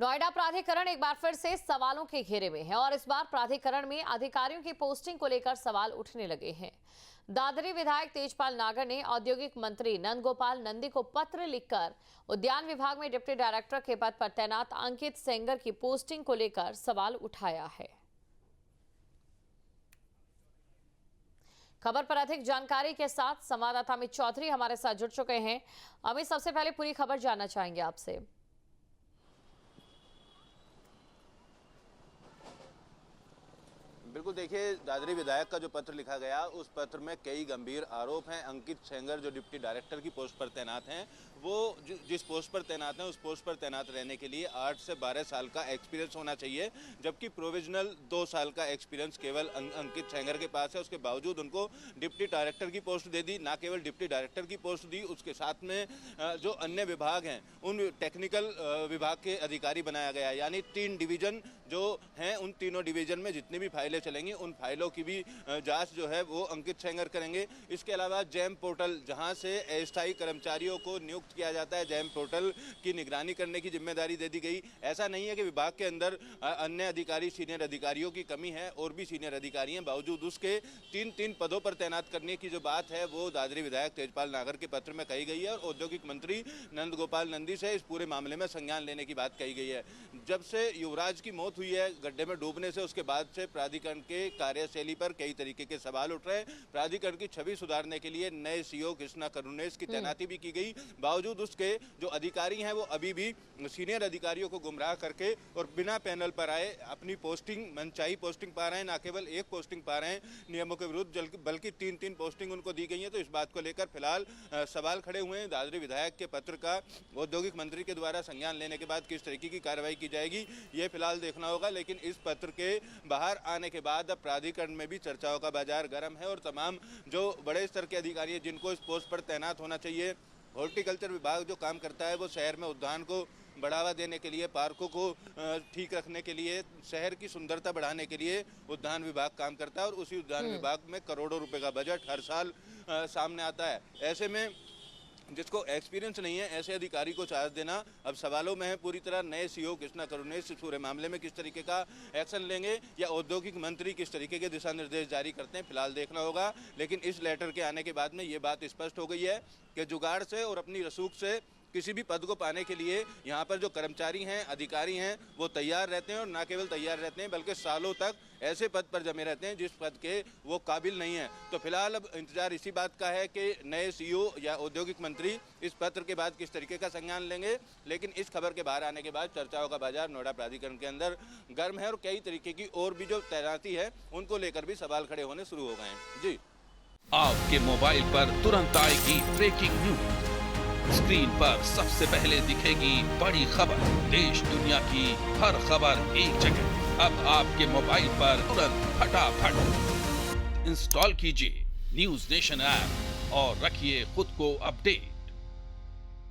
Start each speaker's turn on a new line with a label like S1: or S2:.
S1: नोएडा प्राधिकरण एक बार फिर से सवालों के घेरे में है और इस बार प्राधिकरण में अधिकारियों की पोस्टिंग को लेकर सवाल उठने लगे हैं। दादरी विधायक तेजपाल नागर ने औद्योगिक मंत्री नंदगोपाल नंदी को पत्र लिखकर उद्यान विभाग में डिप्टी डायरेक्टर के पद पर तैनात अंकित सेंगर की पोस्टिंग को लेकर सवाल उठाया है। खबर पर अधिक जानकारी के साथ संवाददाता अमित चौधरी हमारे साथ जुड़ चुके हैं। अमित, सबसे पहले पूरी खबर जानना चाहेंगे आपसे।
S2: बिल्कुल, देखिए, दादरी विधायक का जो पत्र लिखा गया उस पत्र में कई गंभीर आरोप हैं। अंकित सेंगर जो डिप्टी डायरेक्टर की पोस्ट पर तैनात हैं, वो जिस पोस्ट पर तैनात हैं उस पोस्ट पर तैनात रहने के लिए 8 से 12 साल का एक्सपीरियंस होना चाहिए, जबकि प्रोविजनल 2 साल का एक्सपीरियंस केवल अंकित सेंगर के पास है। उसके बावजूद उनको डिप्टी डायरेक्टर की पोस्ट दे दी। ना केवल डिप्टी डायरेक्टर की पोस्ट दी, उसके साथ में जो अन्य विभाग हैं उन टेक्निकल विभाग के अधिकारी बनाया गया। यानी 3 डिवीजन जो हैं, उन तीनों डिवीजन में जितनी भी फाइलें चलेंगी उन फाइलों की भी जांच जो है वो अंकित सेंगर करेंगे। इसके अलावा जैम पोर्टल, जहां से अस्थायी कर्मचारियों को नियुक्त किया जाता है, जैम पोर्टल की निगरानी करने की जिम्मेदारी दे दी गई। ऐसा नहीं है कि विभाग के अंदर अन्य अधिकारी, सीनियर अधिकारियों की कमी है, और भी सीनियर अधिकारी हैं। बावजूद उसके 3 पदों पर तैनात करने की जो बात है वो दादरी विधायक तेजपाल नागर के पत्र में कही गई है, और औद्योगिक मंत्री नंदगोपाल नंदी से इस पूरे मामले में संज्ञान लेने की बात कही गई है। जब से युवराज की मौत हुई है गड्ढे में डूबने से, उसके बाद से प्राधिकरण के कार्यशैली पर कई तरीके के सवाल उठ रहे हैं। प्राधिकरण की छवि सुधारने के लिए नए सीईओ कृष्णा करुणेश की तैनाती भी की गई। बावजूद उसके जो अधिकारी हैं वो अभी भी सीनियर अधिकारियों को गुमराह करके और बिना पैनल पर आए अपनी पोस्टिंग, मनचाही पोस्टिंग पा रहे हैं। ना केवल एक पोस्टिंग पा रहे हैं नियमों के विरुद्ध, बल्कि 3 पोस्टिंग उनको दी गई है। तो इस बात को लेकर फिलहाल सवाल खड़े हुए हैं। दादरी विधायक के पत्र का औद्योगिक मंत्री के द्वारा संज्ञान लेने के बाद किस तरीके की कार्रवाई की जाएगी ये फिलहाल देखना होगा। लेकिन इस पत्र के बाहर आने के बाद अब प्राधिकरण में भी चर्चाओं का बाजार गर्म है, और तमाम जो बड़े स्तर के अधिकारी हैं जिनको इस पोस्ट पर तैनात होना चाहिए। हॉर्टिकल्चर विभाग जो काम करता है वो शहर में उद्यान को बढ़ावा देने के लिए, पार्कों को ठीक रखने के लिए, शहर की सुंदरता बढ़ाने के लिए उद्यान विभाग काम करता है, और उसी उद्यान विभाग में करोड़ों रुपए का बजट हर साल सामने आता है। ऐसे में जिसको एक्सपीरियंस नहीं है, ऐसे अधिकारी को चार्ज देना अब सवालों में है पूरी तरह। नए सीईओ कृष्णा करुणेश इस पूरे मामले में किस तरीके का एक्शन लेंगे, या औद्योगिक मंत्री किस तरीके के दिशा निर्देश जारी करते हैं, फिलहाल देखना होगा। लेकिन इस लेटर के आने के बाद में ये बात स्पष्ट हो गई है कि जुगाड़ से और अपनी रसूख से किसी भी पद को पाने के लिए यहाँ पर जो कर्मचारी हैं, अधिकारी हैं, वो तैयार रहते हैं, और ना केवल तैयार रहते हैं बल्कि सालों तक ऐसे पद पर जमे रहते हैं जिस पद के वो काबिल नहीं हैं। तो फिलहाल अब इंतजार इसी बात का है कि नए सीईओ या औद्योगिक मंत्री इस पत्र के बाद किस तरीके का संज्ञान लेंगे। लेकिन इस खबर के बाहर आने के बाद चर्चाओं का बाजार नोएडा प्राधिकरण के अंदर गर्म है, और कई तरीके की और भी जो तैनाती है उनको लेकर भी सवाल खड़े होने शुरू हो गए हैं। जी,
S3: आपके मोबाइल पर तुरंत आएगी ब्रेकिंग न्यूज। स्क्रीन पर सबसे पहले दिखेगी बड़ी खबर। देश दुनिया की हर खबर एक जगह। अब आपके मोबाइल पर तुरंत फटाफट इंस्टॉल कीजिए न्यूज नेशन ऐप और रखिए खुद को अपडेट।